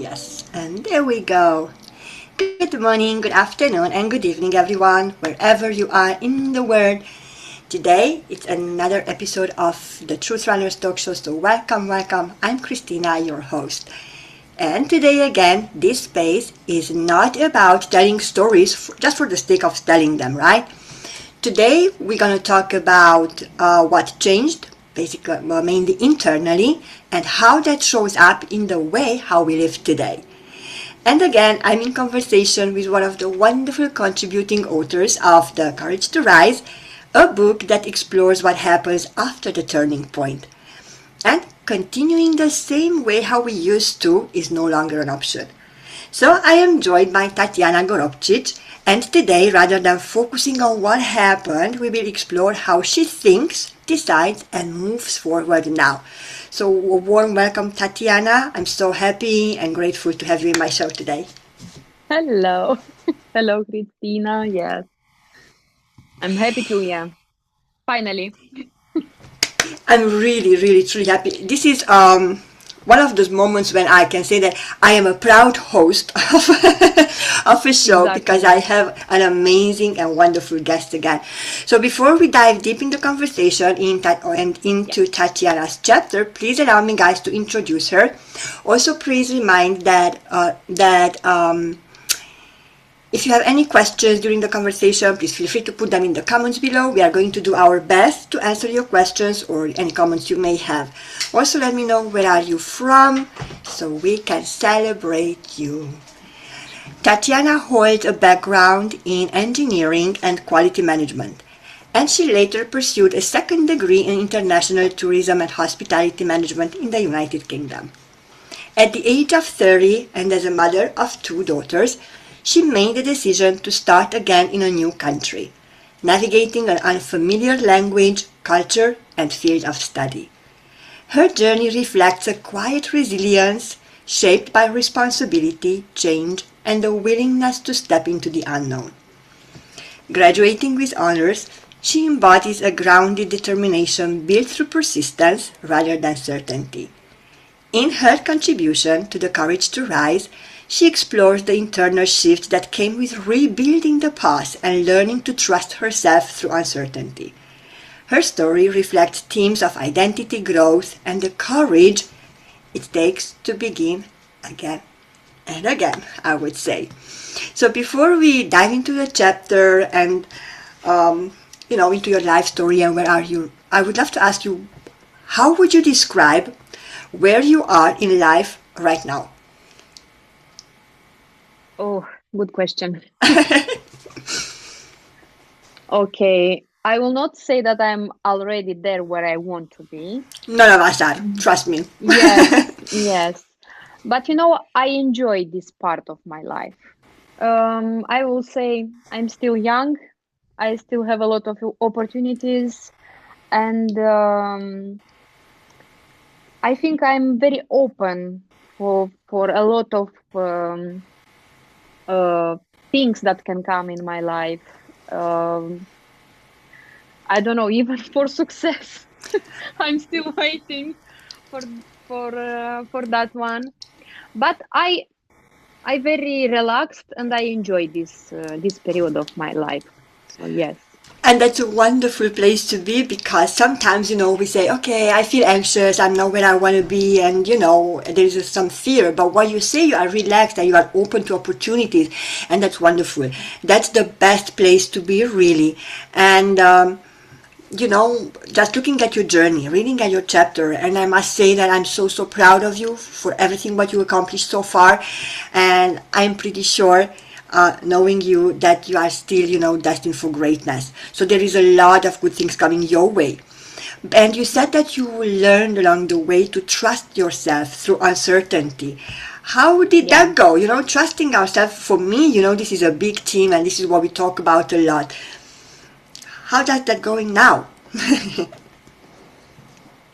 Yes, and there we go. Good morning, good afternoon, and good evening, everyone, wherever you are in the world. Today, it's another episode of the Truth Runners Talk Show, so welcome. I'm Christina, your host. And today, again, this space is not about telling stories just for the sake of telling them, right? Today, we're going to talk about what changed, basically, mainly internally, and how that shows up in the way how we live today. And again, I'm in conversation with one of the wonderful contributing authors of The Courage to Rise, a book that explores what happens after the turning point. And continuing the same way how we used to is no longer an option. So I am joined by Tatiana Gorobcic, and today, rather than focusing on what happened, we will explore how she thinks, decides, and moves forward now. So a warm welcome, Tatiana. I'm so happy and grateful to have you in my show today. Hello. Hello, Christina. Yes, I'm happy to, yeah. Finally. I'm really, truly happy. This is one of those moments when I can say that I am a proud host of a show because Exactly. I have an amazing and wonderful guest again. So before we dive deep in the conversation and Yeah. into Tatiana's chapter, please allow me, guys, to introduce her. Also, please remind that if you have any questions during the conversation, please feel free to put them in the comments below. We are going to do our best to answer your questions or any comments you may have. Also, let me know where are you from so we can celebrate you. Tatiana holds a background in engineering and quality management, and she later pursued a second degree in international tourism and hospitality management in the United Kingdom. At the age of 30 and as a mother of two daughters, she made the decision to start again in a new country, navigating an unfamiliar language, culture, and field of study. Her journey reflects a quiet resilience shaped by responsibility, change, and the willingness to step into the unknown. Graduating with honors, she embodies a grounded determination built through persistence rather than certainty. In her contribution to The Courage to Rise, she explores the internal shift that came with rebuilding the past and learning to trust herself through uncertainty. Her story reflects themes of identity growth and the courage it takes to begin again and again, I would say. So before we dive into the chapter and into your life story and where are you, I would love to ask you, how would you describe where you are in life right now? Oh, good question. Okay. I will not say that I'm already there where I want to be. None of us are, Mm. trust me. Yes, yes. But I enjoy this part of my life. I will say I'm still young. I still have a lot of opportunities, and I think I'm very open for a lot of uh, things that can come in my life. Um, I don't know, even for success. I'm still waiting for for that one. But I very relaxed and I enjoy this period of my life. So yes, And that's a wonderful place to be because sometimes, we say, okay, I feel anxious, I'm not where I want to be, and, there's some fear. But when you say you are relaxed and you are open to opportunities, and that's wonderful. That's the best place to be, really. And, just looking at your journey, reading at your chapter, and I must say that I'm so proud of you for everything what you accomplished so far, and I'm pretty sure, knowing you, that you are still, destined for greatness. So there is a lot of good things coming your way. And you said that you learned along the way to trust yourself through uncertainty. How did yeah. that go? Trusting ourselves, for me, this is a big team and this is what we talk about a lot. How does that going now?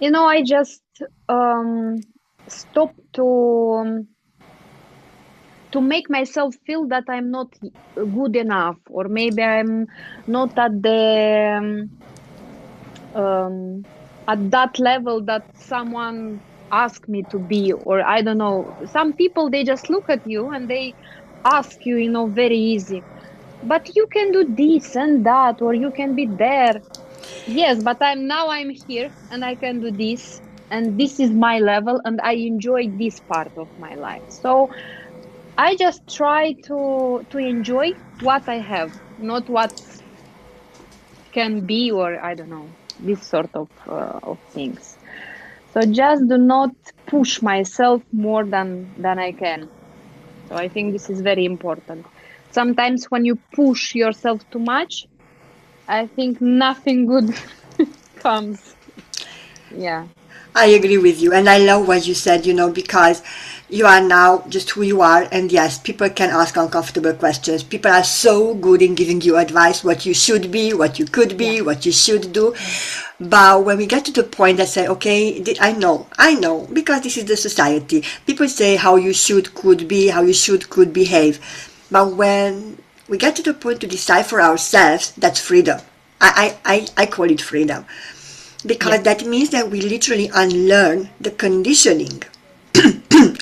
I just um stop to make myself feel that I'm not good enough, or maybe I'm not um, at that level that someone ask me to be, or I don't know. Some people, they just look at you and they ask you, very easy. But you can do this and that, or you can be there. Yes, but I'm here and I can do this, and this is my level, and I enjoy this part of my life. So I just try to enjoy what I have, not what can be, or I don't know, this sort of things. So just do not push myself more than I can. So I think this is very important. Sometimes when you push yourself too much, I think nothing good comes. Yeah. I agree with you, and I love what you said, because you are now just who you are, and yes, people can ask uncomfortable questions. People are so good in giving you advice, what you should be, what you could Yeah. be, what you should do. But when we get to the point that say, okay, I know, because this is the society. People say how you should, could be, how you should, could behave. But when we get to the point to decide for ourselves, that's freedom. I call it freedom, Yeah. because that means that we literally unlearn the conditioning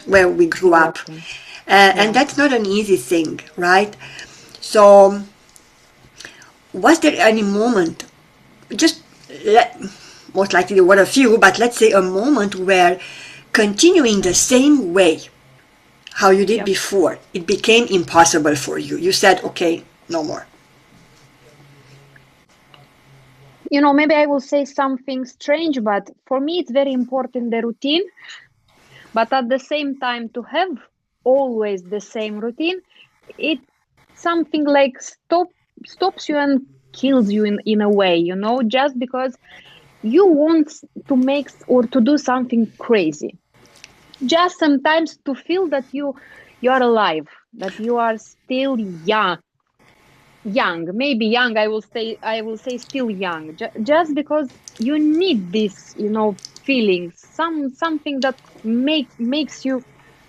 where we grew up. Exactly. And Yeah. that's not an easy thing, right? So, was there any moment, just let, most likely there were a few, but let's say a moment where continuing the same way how you did Yeah. before, it became impossible for you? You said, okay, no more. Maybe I will say something strange, but for me, it's very important the routine. But at the same time, to have always the same routine, it something like stops you and kills you in a way, just because you want to make or to do something crazy. Just sometimes to feel that you are alive, that you are still young, maybe young, I will say still young, just because you need this, feeling, something that makes you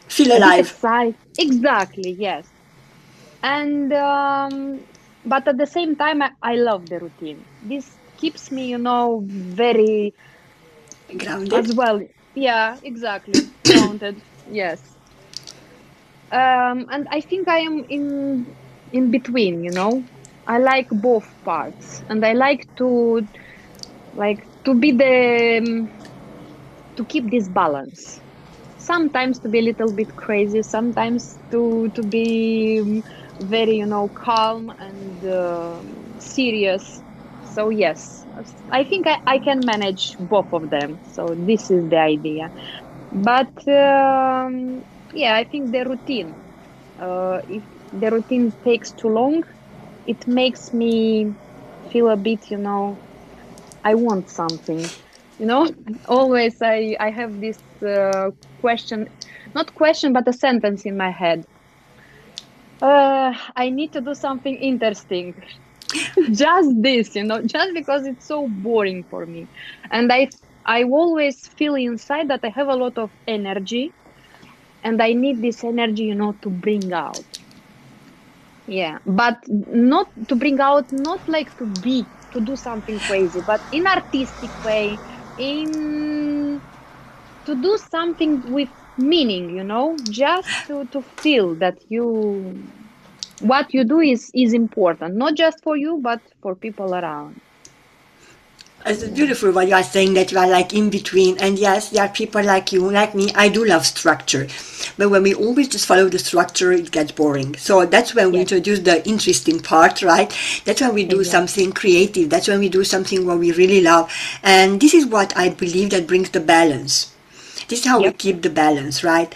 Feel a bit alive. excited. Exactly, yes. And but at the same time, I love the routine. This keeps me, very, Grounded. as well. Yeah, exactly, grounded. Yes. And I think I am in between, I like both parts, and I like to be to keep this balance. Sometimes to be a little bit crazy, sometimes to be very, calm and serious. So yes, I think I can manage both of them. So this is the idea. But yeah, I think the routine. If the routine takes too long, it makes me feel a bit, I want something. You know, always I have this question, not question, but a sentence in my head. I need to do something interesting. Just this, just because it's so boring for me. And I always feel inside that I have a lot of energy, and I need this energy, to bring out. Yeah, but not to bring out, not like to do something crazy, but in artistic way, in to do something with meaning, just to feel that what you do is important, not just for you, but for people around. It's Yeah. beautiful what you are saying, that you are like in between. And yes, there are people like you, like me. I do love structure. But when we always just follow the structure, it gets boring. So that's when we Yes, introduce the interesting part, right? That's when we do exactly. something creative. That's when we do something what we really love. And this is what I believe that brings the balance. This is how we Yep. keep the balance, right?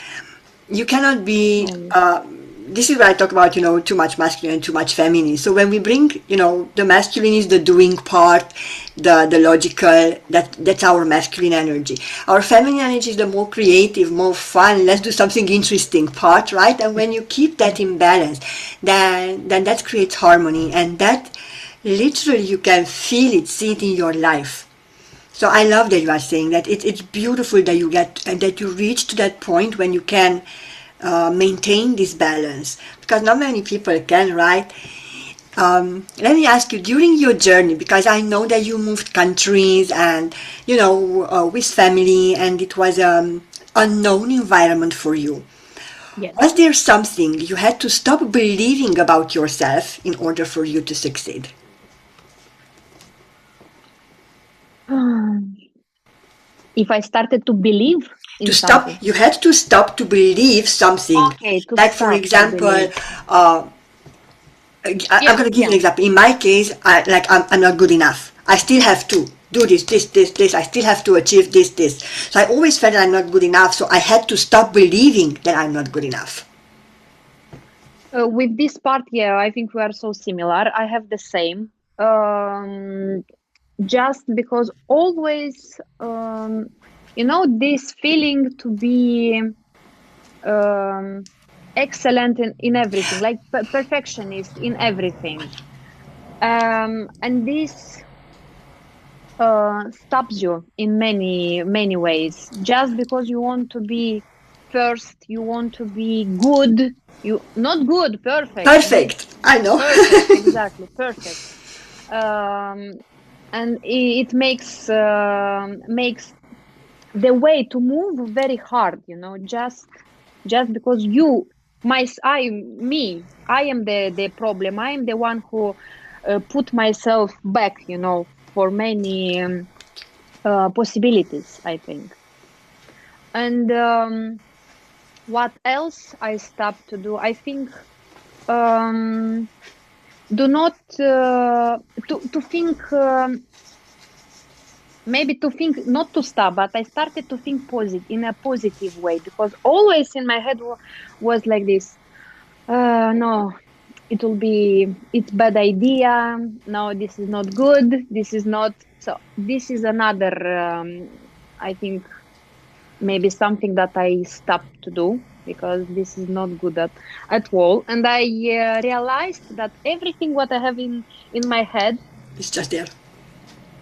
You cannot be Oh, this is where I talk about, too much masculine and too much feminine. So when we bring, the masculine is the doing part, the logical, that's our masculine energy. Our feminine energy is the more creative, more fun, let's do something interesting part, right? And when you keep that yeah. in balance, then that creates harmony, and that literally you can feel it, see it in your life. So I love that you are saying that it's beautiful that you get and that you reach to that point when you can maintain this balance, because not many people can, right? Let me ask you, during your journey, because I know that you moved countries and with family, and it was unknown environment for you, Yes. was there something you had to stop believing about yourself in order for you to succeed? If I started to believe in To stop, something. you had to stop to believe something. Okay, to Like, for stop to example, believe. I'm Yeah, going to give you yeah. an example. In my case, I'm not good enough. I still have to do this. I still have to achieve this. So I always felt that I'm not good enough. So I had to stop believing that I'm not good enough. With this part, yeah, I think we are so similar. I have the same. Just because always, this feeling to be excellent in everything, like perfectionist in everything. And this stops you in many, many ways. Just because you want to be first, you want to be good, you not good, perfect, good, Perfect. I know. perfect, exactly, perfect. And it makes the way to move very hard, just because I am the problem. I am the one who put myself back, for many possibilities, I think. And what else I stopped to do? I think um, do not to think. Maybe to think not to stop, but I started to think positive in a positive way, because always in my head was like this. No, it's bad idea. No, this is not good. This is not. So this is another. I think maybe something that I stopped to do, because this is not good at all. And I realized that everything what I have in my head It's just there.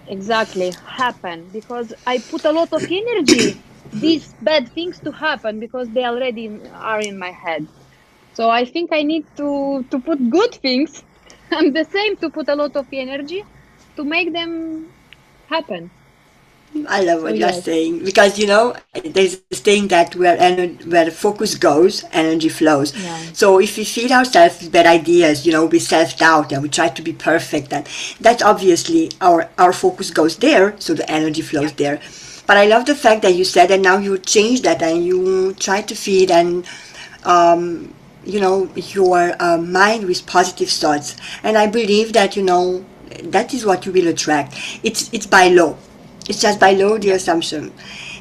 exactly happen because I put a lot of energy these bad things to happen because they already are in my head. So I think I need to put good things and the same to put a lot of energy to make them happen. I love So what you're yes. saying because there's a saying that where focus goes, energy flows. Yeah. So if we feed ourselves with bad ideas, with self doubt, and we try to be perfect, and that's obviously our focus goes there, so the energy flows Yeah. there. But I love the fact that you said that now you change that and you try to feed and your mind with positive thoughts. And I believe that that is what you will attract. It's by law. It's just by law, the Yeah. assumption.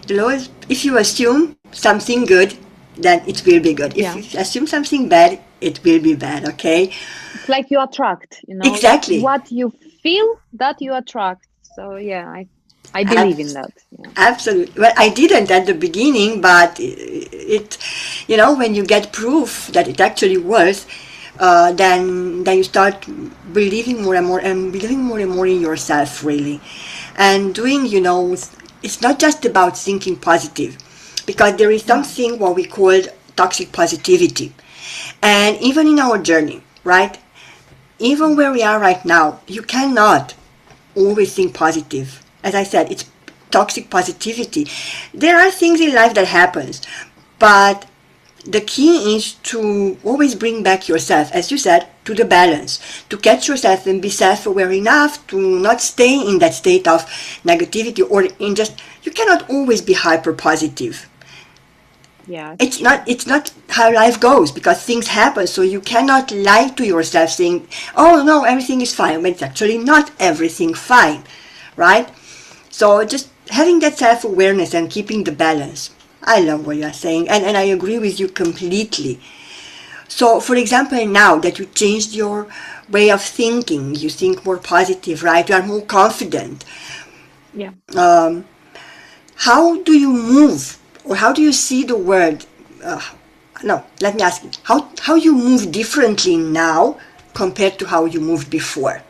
The law is if you assume something good, then it will be good. If Yeah. you assume something bad, it will be bad, okay? It's like you attract, Exactly. what you feel that you attract. So yeah, I believe in Abs- that. Yeah. Absolutely. Well, I didn't at the beginning, but when you get proof that it actually works, then you start believing more and more and believing more and more in yourself, really. And doing, it's not just about thinking positive, because there is Yeah. something what we call toxic positivity. And even in our journey, right? Even where we are right now, you cannot always think positive. As I said, it's toxic positivity. There are things in life that happens, but the key is to always bring back yourself, as you said, to the balance, to catch yourself and be self-aware enough to not stay in that state of negativity or you cannot always be hyper positive. Yes. It's not how life goes because things happen, so you cannot lie to yourself saying, oh no, everything is fine, but it's actually not everything fine, right? So just having that self-awareness and keeping the balance. I love what you're saying, and I agree with you completely. So for example, now that you changed your way of thinking, you think more positive, right? You are more confident. Yeah. How do you move, or how do you see the world? Uh, no, let me ask you, how you move differently now compared to how you moved before?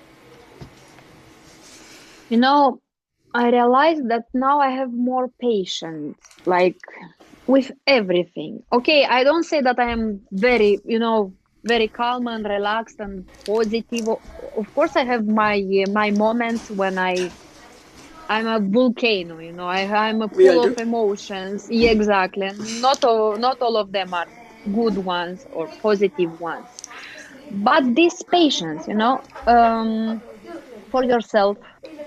I realized that now I have more patience, like with everything. Okay, I don't say that I am very, very calm and relaxed and positive. Of course, I have my moments when I I'm a volcano, I'm a We all full do. of emotions. Yeah, exactly. Not all of them are good ones or positive ones. But this patience, for yourself,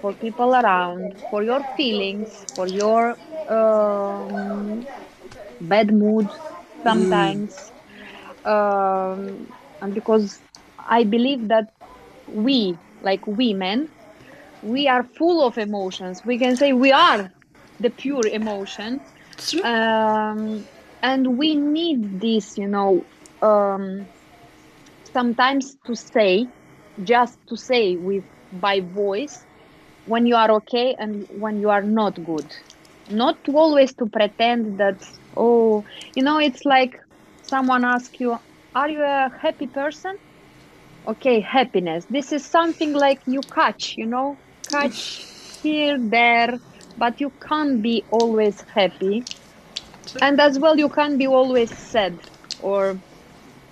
for people around, for your feelings, for your um, bad mood sometimes. And because I believe that we, like women, we are full of emotions. We can say we are the pure emotion. It's true. And we need this, um, sometimes to say, just to say with by voice when you are okay and when you are not good. Not to always to pretend that, oh, it's like someone asks you, are you a happy person? Okay, happiness. This is something like you catch, catch here, there, but you can't be always happy. And as well, you can't be always sad or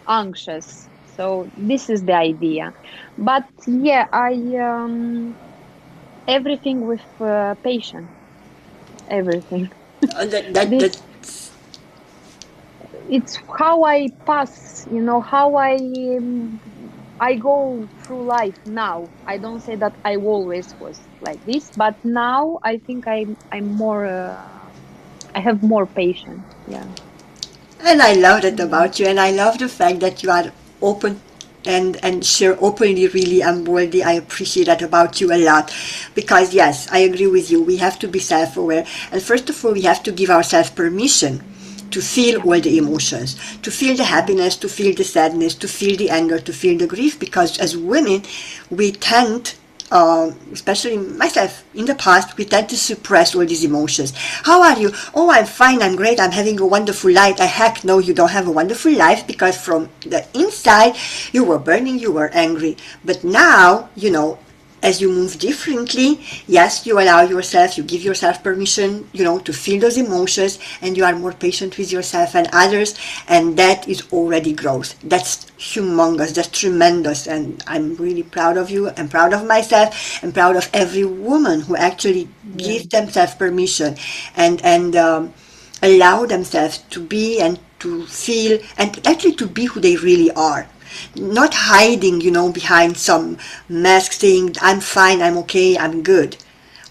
anxious. So this is the idea. But yeah, everything with patience, everything. That This it's how I pass, how I go through life now. I don't say that I always was like this, but now I think I'm more I have more patience. Yeah. And I love that Mm. about you, and I love the fact that you are open and share openly, really, and boldly. I appreciate that about you a lot, because yes, I agree with you. We have to be self-aware, and first of all, we have to give ourselves permission to feel Yeah. all the emotions, to feel the happiness, to feel the sadness, to feel the anger, to feel the grief, because as women, we tend, especially myself in the past, we tend to suppress all these emotions. How are you? Oh, I'm fine, I'm great, I'm having a wonderful life. Heck no, you don't have a wonderful life, because from the inside you were burning, you were angry. But now, as you move differently, yes, you allow yourself, you give yourself permission, to feel those emotions, and you are more patient with yourself and others, and that is already growth. That's humongous, that's tremendous, and I'm really proud of you, and proud of myself, and proud of every woman who actually Yeah. gives themselves permission and allow themselves to be and to feel and actually to be who they really are, not hiding, behind some mask saying, I'm fine, I'm okay, I'm good,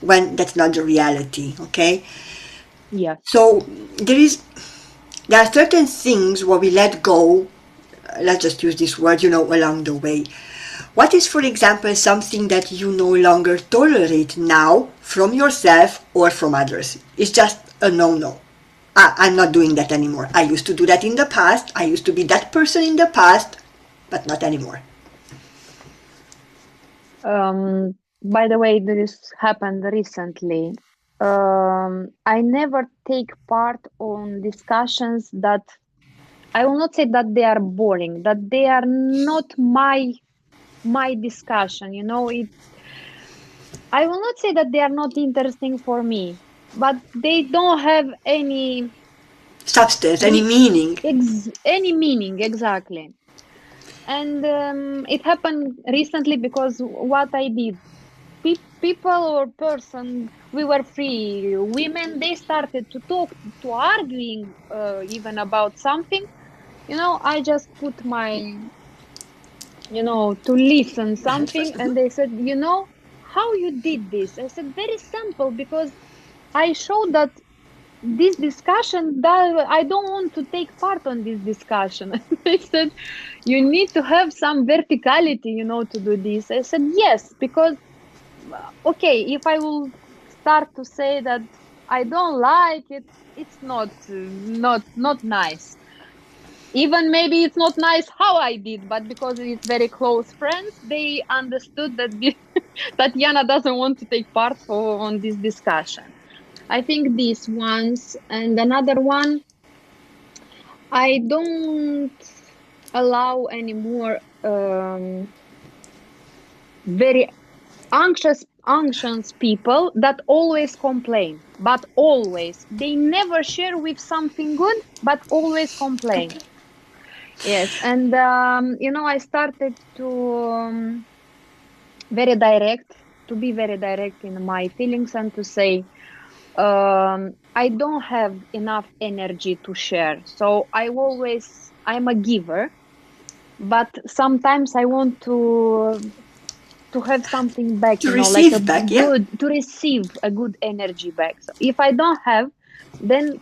when that's not the reality, okay? Yes. So there are certain things where we let go, let's just use this word, along the way. What is, for example, something that you no longer tolerate now from yourself or from others? It's just a no-no. I'm not doing that anymore. I used to do that in the past. I used to be that person in the past, but not anymore. By the way, this happened recently. I never take part on discussions that I will not say that they are boring, that they are not my discussion. I will not say that they are not interesting for me, but they don't have Substance, any meaning. any meaning exactly. And it happened recently because what I did, people or person, we were free women, they started to talk, to arguing, even about something. I just put my, to listen something, and they said, how you did this. I said, very simple, because I showed that this discussion, that I don't want to take part on this discussion. They said, you need to have some verticality, to do this. I said, yes, because okay, if I will start to say that I don't like it, it's not nice. Even maybe it's not nice how I did, but because it's very close friends, they understood that Tatiana doesn't want to take part on this discussion. I think these ones, and another one, I don't allow anymore very anxious people that always complain, but always they never share with something good, but always complain. Yes, and I started to very direct. to be very direct in my feelings and to say, I don't have enough energy to share. So I'm a giver, but sometimes I want to have something back, To like a receive back, yeah. good, to receive a good energy back. So if I don't have, then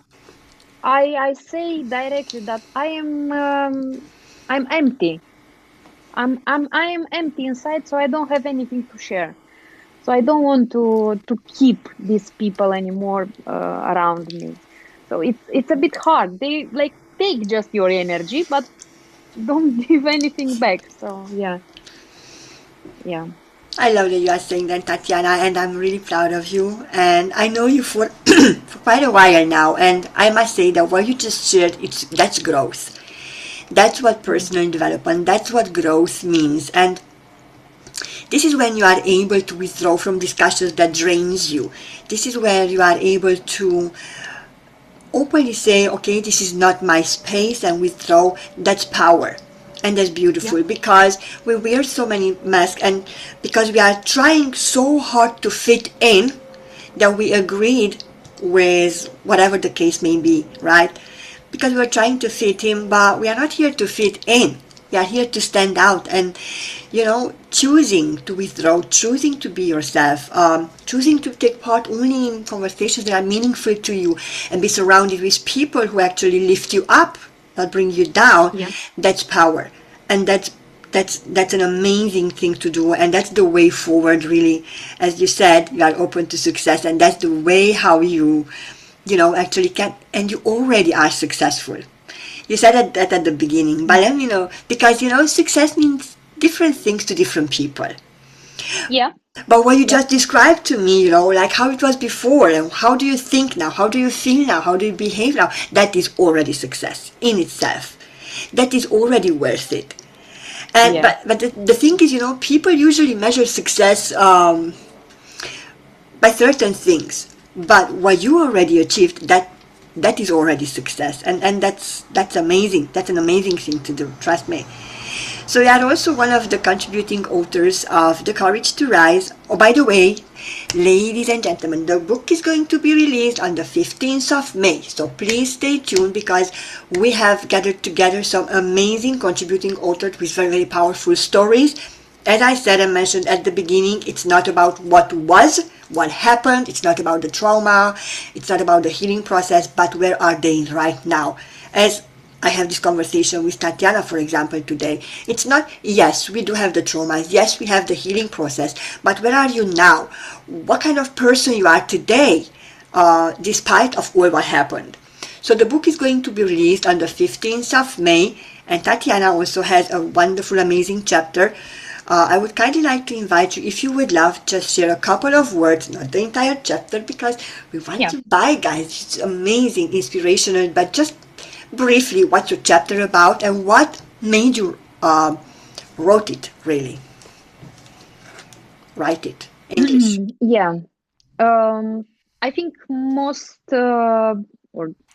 I say directly that I'm empty. I am empty inside, so I don't have anything to share. So I don't want to keep these people anymore around me. So it's a bit hard. They like take just your energy, but don't give anything back. So yeah, yeah, I love that you are saying that, Tatiana, and I'm really proud of you. And I know you for for quite a while now, and I must say that what you just shared, that's growth. That's what yeah, personal development, that's what growth means. And this is when you are able to withdraw from discussions that drains you. This is where you are able to openly say, okay, this is not my space, and withdraw. That's power. And that's yeah, beautiful, because we wear so many masks, and because we are trying so hard to fit in, that we agreed with whatever the case may be, right? Because we're trying to fit in, but we are not here to fit in. We are here to stand out, and choosing to withdraw, choosing to be yourself, choosing to take part only in conversations that are meaningful to you, and be surrounded with people who actually lift you up, not bring you down. yeah. That's power, and that's an amazing thing to do, and that's the way forward. Really, as you said, you are open to success, and that's the way how actually can, and you already are successful. You said that at the beginning, but let me know, because success means different things to different people. Yeah, But what you yeah. just described to me, like how it was before, and how do you think now, how do you feel now, how do you behave now, that is already success in itself. That is already worth it. And Yes. but the thing is, people usually measure success by certain things. But what you already achieved, that is already success, and that's amazing. That's an amazing thing to do. Trust me. So you are also one of the contributing authors of The Courage to Rise. Oh, by the way, ladies and gentlemen, the book is going to be released on the 15th of May. So please stay tuned, because we have gathered together some amazing contributing authors with very, very powerful stories. As I said and mentioned at the beginning, it's not about what was, what happened, it's not about the trauma, it's not about the healing process, but where are they right now? As I have this conversation with Tatiana, for example, today. It's not, yes, we do have the traumas, yes, we have the healing process, but where are you now? What kind of person you are today, despite of all what happened? So the book is going to be released on the 15th of May, and Tatiana also has a wonderful, amazing chapter. I would kindly like to invite you, if you would love, just share a couple of words, not the entire chapter, because we want Yeah. to buy, guys. It's amazing, inspirational, but just briefly, what's your chapter about, and what made you wrote it, really? Write it. English. Yeah. I think most or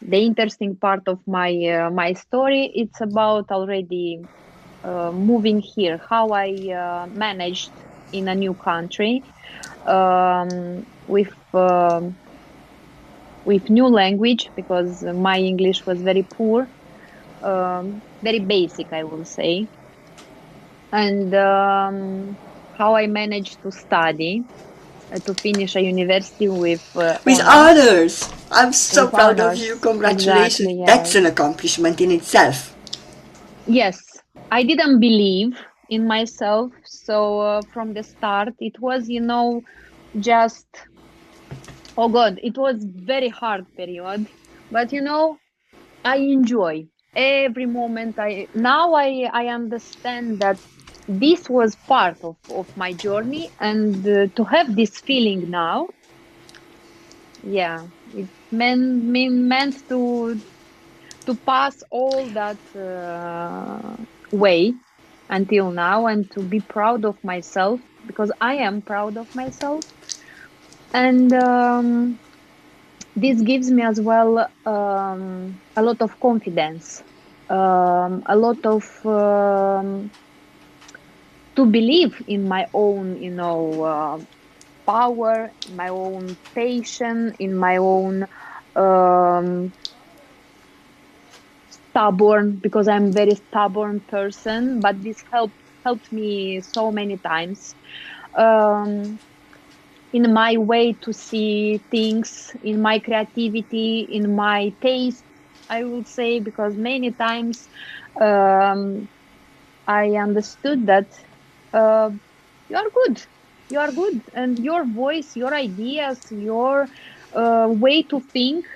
the interesting part of my story, it's about already moving here, how I managed in a new country with new language, because my English was very poor, very basic, I will say, and how I managed to study to finish a university With honors. others. I'm so With proud of you. honors, Congratulations. exactly, That's yes. an accomplishment in itself. Yes, I didn't believe in myself. So from the start, it was, just, oh God, it was very hard period. But I enjoy every moment. I understand that this was part of my journey, and to have this feeling now, yeah, it meant to pass all that way until now, and to be proud of myself, because I am proud of myself. And this gives me as well a lot of confidence, a lot of to believe in my own, power, in my own passion, in my own um, stubborn, because I'm very stubborn person, but this helped me so many times. Um, in my way to see things, in my creativity, in my taste, I will say, because many times um, I understood that uh, you are good. You are good, and your voice, your ideas, your way to think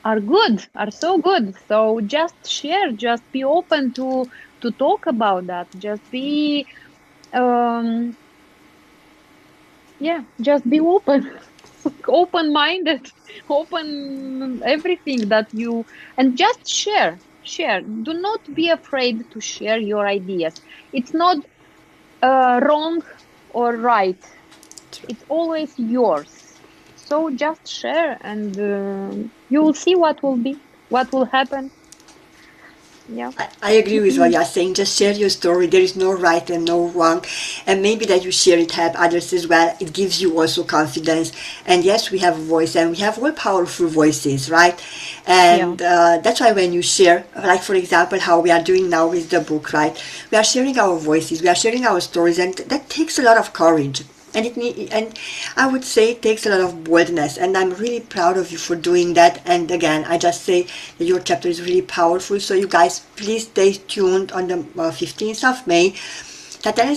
are good, are so good. So just share, just be open to talk about that. Just be, um, yeah, just be open, open minded, open everything that you, and just share. Share. Do not be afraid to share your ideas. It's not wrong or right. It's always yours. So just share, and you will see what will happen. Yeah. I agree with what you're saying. Just share your story. There is no right and no wrong. And maybe that you share it help others as well. It gives you also confidence. And yes, we have a voice and we have all powerful voices, right? Yeah. And that's why when you share, like for example, how we are doing now with the book, right? We are sharing our voices, we are sharing our stories, and that takes a lot of courage. And I would say it takes a lot of boldness, and I'm really proud of you for doing that. And again, I just say that your chapter is really powerful. So you guys, please stay tuned on the 15th of May. Tatiana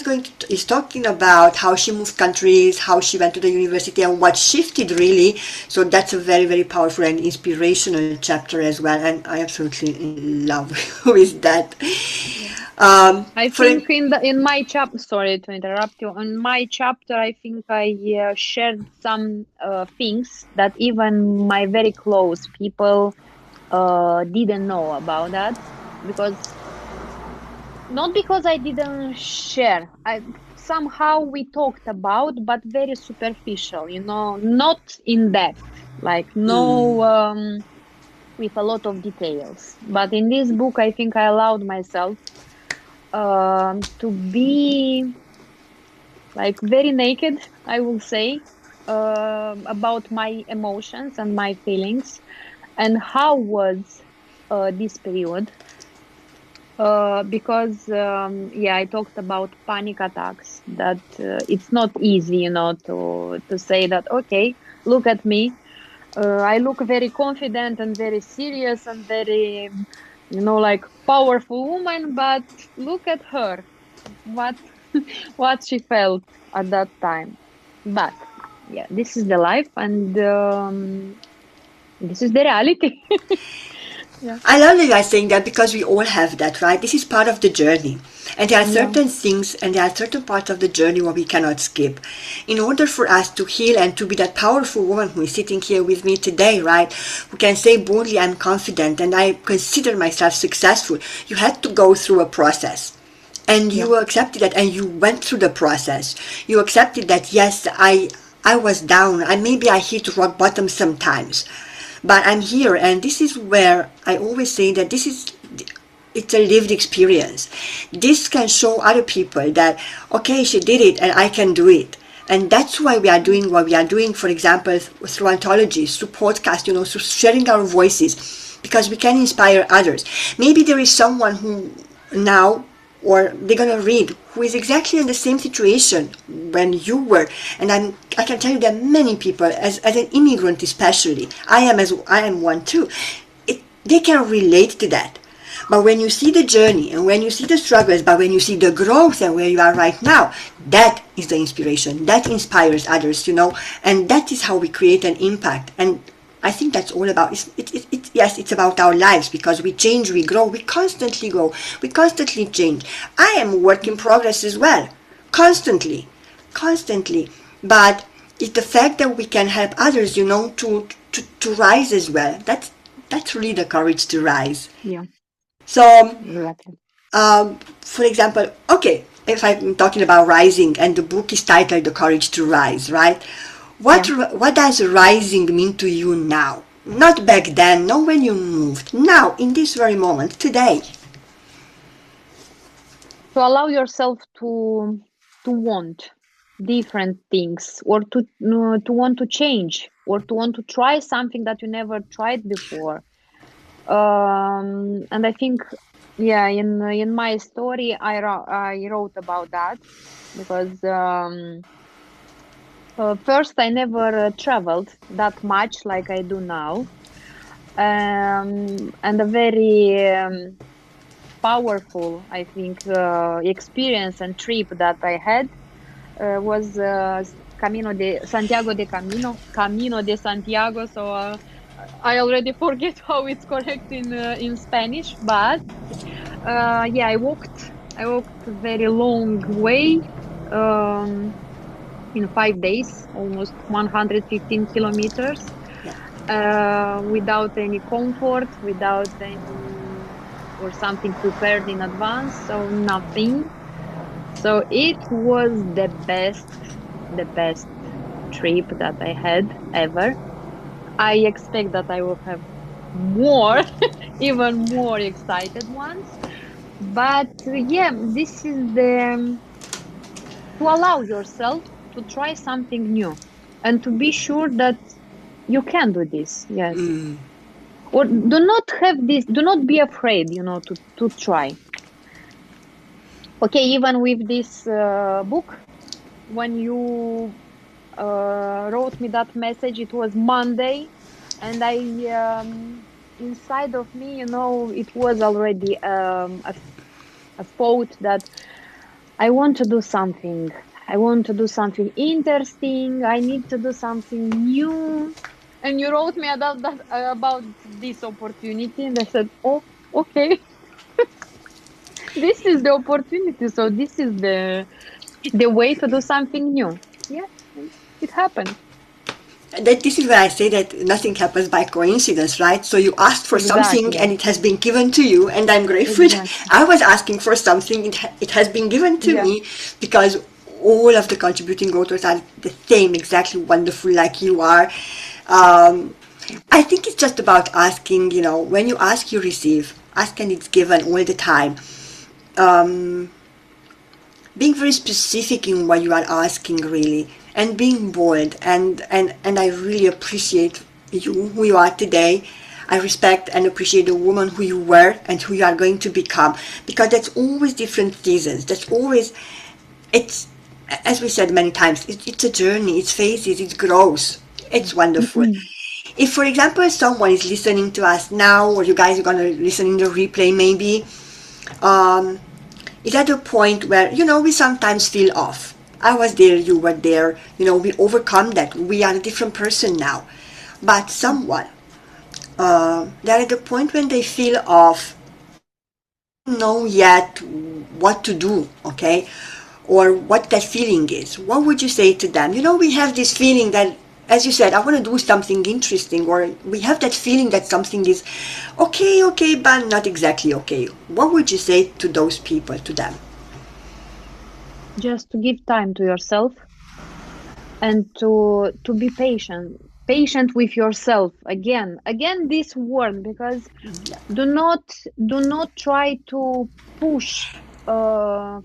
is talking about how she moved countries, how she went to the university, and what shifted really. So that's a very, very powerful and inspirational chapter as well, and I absolutely in love with that. I For think in my chapter, sorry to interrupt you. In my chapter, I think I shared some things that even my very close people didn't know about that, because not because I didn't share. I somehow we talked about, but very superficial. Not in depth. Like no. With a lot of details. But in this book, I think I allowed myself to be like very naked, I will say, about my emotions and my feelings, and how was this period. Because yeah, I talked about panic attacks. That it's not easy, to say that. Okay, look at me. I look very confident and very serious and very, like powerful woman. But look at her, what what she felt at that time. But yeah, this is the life, and this is the reality. Yeah. I love that you are saying that because we all have that, right? This is part of the journey. And there are Yeah. certain things and there are certain parts of the journey where we cannot skip. In order for us to heal and to be that powerful woman who is sitting here with me today, right? Who can say boldly, I'm confident and I consider myself successful. You had to go through a process. And Yeah. you accepted that and you went through the process. You accepted that, yes, I was down. Maybe I hit rock bottom sometimes. But I'm here, and this is where I always say that it's a lived experience. This can show other people that, okay, she did it and I can do it. And that's why we are doing what we are doing, for example, through anthologies, through podcasts, through sharing our voices, because we can inspire others. Maybe there is someone who now or they're gonna read who is exactly in the same situation when you were. And I can tell you that many people, as an immigrant especially, I am one too. They can relate to that. But when you see the journey and when you see the struggles, but when you see the growth and where you are right now, that is the inspiration. That inspires others, and that is how we create an impact. And I think that's all about. Yes, it's about our lives because we change, we grow, we constantly grow, we constantly change. I am a work in progress as well, constantly, constantly. But it's the fact that we can help others, to rise as well. That's really the courage to rise. Yeah. So, Exactly. for example, okay, if I'm talking about rising and the book is titled The Courage to Rise, right? Yeah. What does rising mean to you now? Not back then, not when you moved. Now, in this very moment, today. To allow yourself to want. different things, or to want to change, or to want to try something that you never tried before. And I think, yeah, in my story, I wrote about that because first I never traveled that much like I do now, and a very powerful, I think, experience and trip that I had was Camino de Santiago. So I already forget how it's correct in Spanish, but yeah, I walked a very long way um, in 5 days, almost 115 kilometers, Yeah. without any comfort, without any or something prepared in advance, so nothing. So it was the best trip that I had ever. I expect that I will have more, even more excited ones. But yeah, this is the to allow yourself to try something new and to be sure that you can do this. Yes. Or do not have this, do not be afraid, to try. Okay, even with this book, when you wrote me that message, it was Monday, and I inside of me, it was already a thought that I want to do something. I want to do something interesting. I need to do something new. And you wrote me about this opportunity, and I said, "Oh, okay, this is the opportunity. So this is the way to do something new." Yeah, and it happened. That this is where I say that nothing happens by coincidence, right? So you asked for something and Exactly. it has been given to you, and I'm grateful. Exactly. I was asking for something, it has been given to Yeah. me because all of the contributing authors are the same, exactly wonderful like you are. Um, I think it's just about asking, when you ask, you receive. Ask and it's given all the time. Um, being very specific in what you are asking really, and being bold, and I really appreciate you who you are today. I respect and appreciate the woman who you were and who you are going to become, because that's always different seasons. That's always, it's, as we said many times, it's a journey, it's phases, it grows. It's wonderful. If, for example, someone is listening to us now, or you guys are going to listen in the replay maybe, um, is at a point where, we sometimes feel off. I was there, you were there, we overcome that. We are a different person now. But someone, they're at the point when they feel off, know yet what to do, okay? Or what that feeling is. What would you say to them? We have this feeling that, as you said, I want to do something interesting, or we have that feeling that something is okay, but not exactly okay. What would you say to those people, to them? Just to give time to yourself and to be patient with yourself. Again, this word, because do not try to push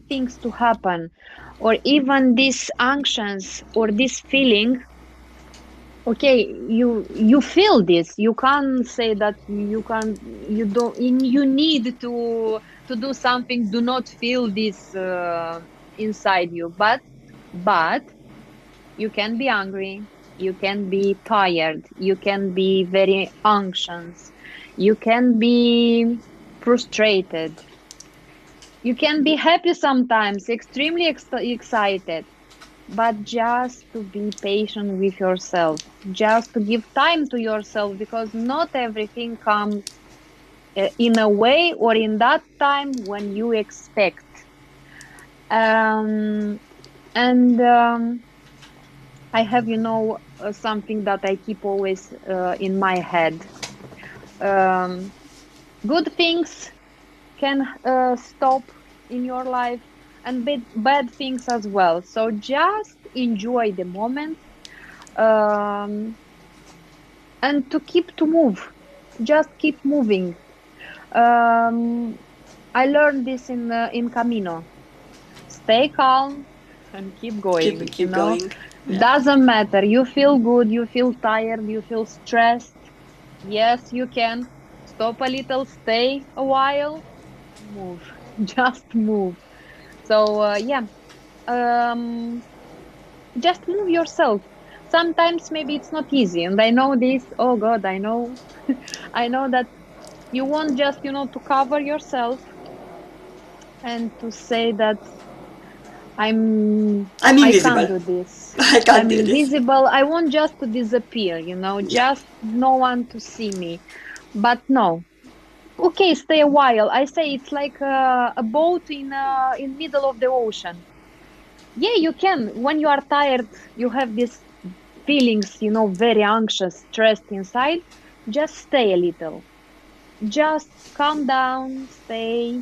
things to happen, or even this anxious or this feeling. Okay, you feel this, you can't say that you don't you need to do something. Do not feel this inside you, but you can be angry, you can be tired, you can be very anxious, you can be frustrated, you can be happy sometimes, extremely excited. But just to be patient with yourself, just to give time to yourself, because not everything comes in a way or in that time when you expect. Um, and I have, something that I keep always in my head. Um, Good things can stop in your life, and bad things as well. So just enjoy the moment, um, and to keep to move. Just keep moving. Um, I learned this in Camino. Stay calm, and keep going, keep going. Yeah. Doesn't matter. You feel good, you feel tired, you feel stressed. Yes, you can stop a little, stay a while, move, just move. So, yeah, um, just move yourself. Sometimes maybe it's not easy, and I know this. Oh God, I know, I know that you want just, to cover yourself and to say that I'm I'm I can't invisible. do this. I can't I'm do this. invisible. I want just to disappear, Yeah. just no one to see me. But no. Okay, stay a while. I say it's like a boat in middle of the ocean. Yeah, you can. When you are tired, you have these feelings, very anxious, stressed inside. Just stay a little. Just calm down, stay.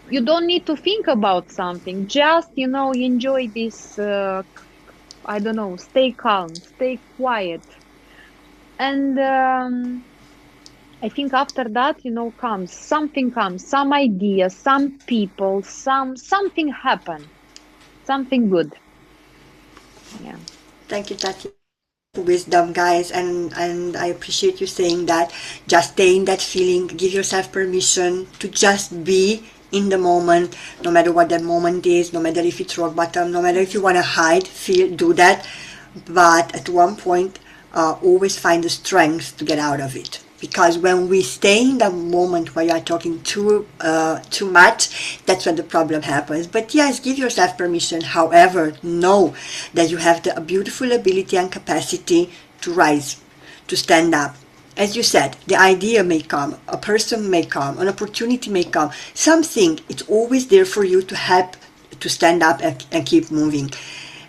You don't need to think about something. Just, enjoy this, I don't know, stay calm, stay quiet. And I think after that, comes some idea, some people, something happen, something good. Yeah. Thank you, Tati. Wisdom, guys, and I appreciate you saying that. Just stay in that feeling, give yourself permission to just be in the moment, no matter what that moment is, no matter if it's rock bottom, no matter if you want to hide, feel, do that, but at one point, always find the strength to get out of it. Because when we stay in the moment where you are talking too much, that's when the problem happens. But yes, give yourself permission. However, know that you have the beautiful ability and capacity to rise, to stand up. As you said, the idea may come, a person may come, an opportunity may come, something. It's always there for you to help to stand up and keep moving.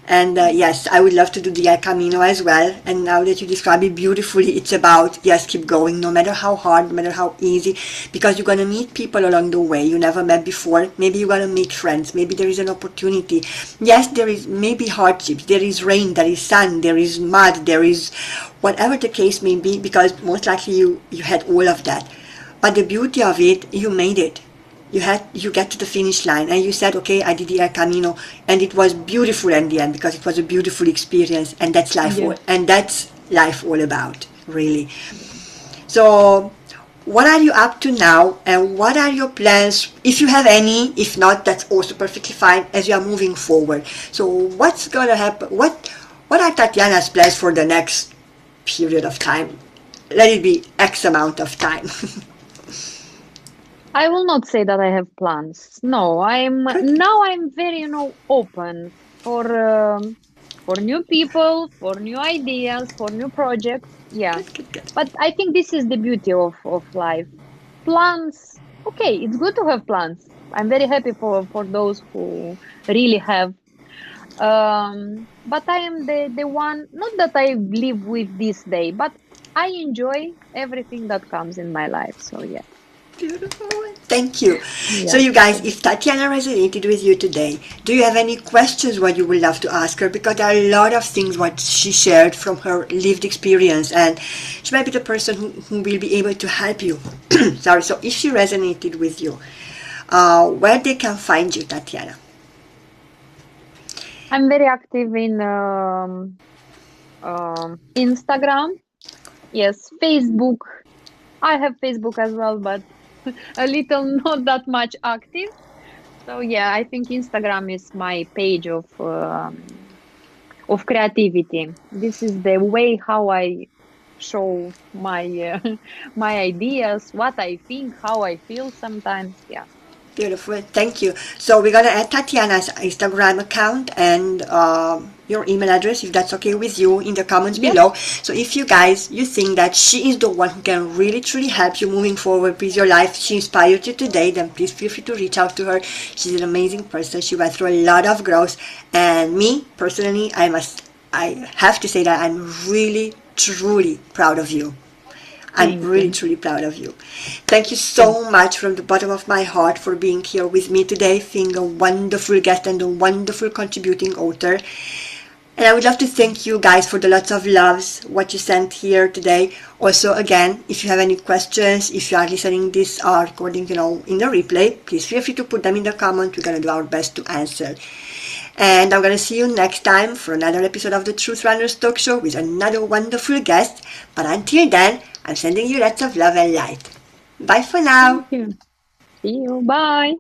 And yes, I would love to do the El Camino as well. And now that you describe it beautifully, it's about, yes, keep going, no matter how hard, no matter how easy, because you're going to meet people along the way you never met before. Maybe you're going to meet friends. Maybe there is an opportunity. Yes, there is maybe hardships. There is rain, there is sun, there is mud, there is whatever the case may be, because most likely you had all of that. But the beauty of it, you made it. You get to the finish line and you said, okay, I did the El Camino, and it was beautiful in the end because it was a beautiful experience, and that's Yeah. life all about, really. So what are you up to now, and what are your plans, if you have any? If not, that's also perfectly fine, as you are moving forward. So what's gonna happen? What are Tatiana's plans for the next period of time? Let it be X amount of time. I will not say that I have plans. No, Good. I'm very, open for new people, for new ideas, for new projects. Yeah. Good, good, good. But I think this is the beauty of life. Plans, okay, it's good to have plans. I'm very happy for those who really have. But I am the one, not that I live with this day, but I enjoy everything that comes in my life. So yeah. Beautiful. Thank you. So Yeah. you guys, if Tatiana resonated with you today, do you have any questions what you would love to ask her? Because there are a lot of things what she shared from her lived experience, and she might be the person who will be able to help you. Sorry. So if she resonated with you, where they can find you, Tatiana? I'm very active in Instagram. Yes, Facebook. I have Facebook as well, but a little, not that much active. So yeah, I think Instagram is my page of creativity. This is the way how I show my my ideas, what I think, how I feel sometimes. Yeah. Beautiful, thank you. So we're gonna add Tatiana's Instagram account and your email address, if that's okay with you, in the comments Yes. below. So if you think that she is the one who can really truly help you moving forward with your life, she inspired you today, then please feel free to reach out to her. She's an amazing person. She went through a lot of growth, and me personally, I have to say that I'm really truly proud of you. I'm Thank really you. truly proud of you. Thank you Thank so much from the bottom of my heart for being here with me today, being a wonderful guest and a wonderful contributing author. And I would love to thank you guys for the lots of loves, what you sent here today. Also, again, if you have any questions, if you are listening this recording, in the replay, please feel free to put them in the comments. We're going to do our best to answer. And I'm going to see you next time for another episode of the Truth Runners Talk Show with another wonderful guest. But until then, I'm sending you lots of love and light. Bye for now. Thank you. See you. Bye.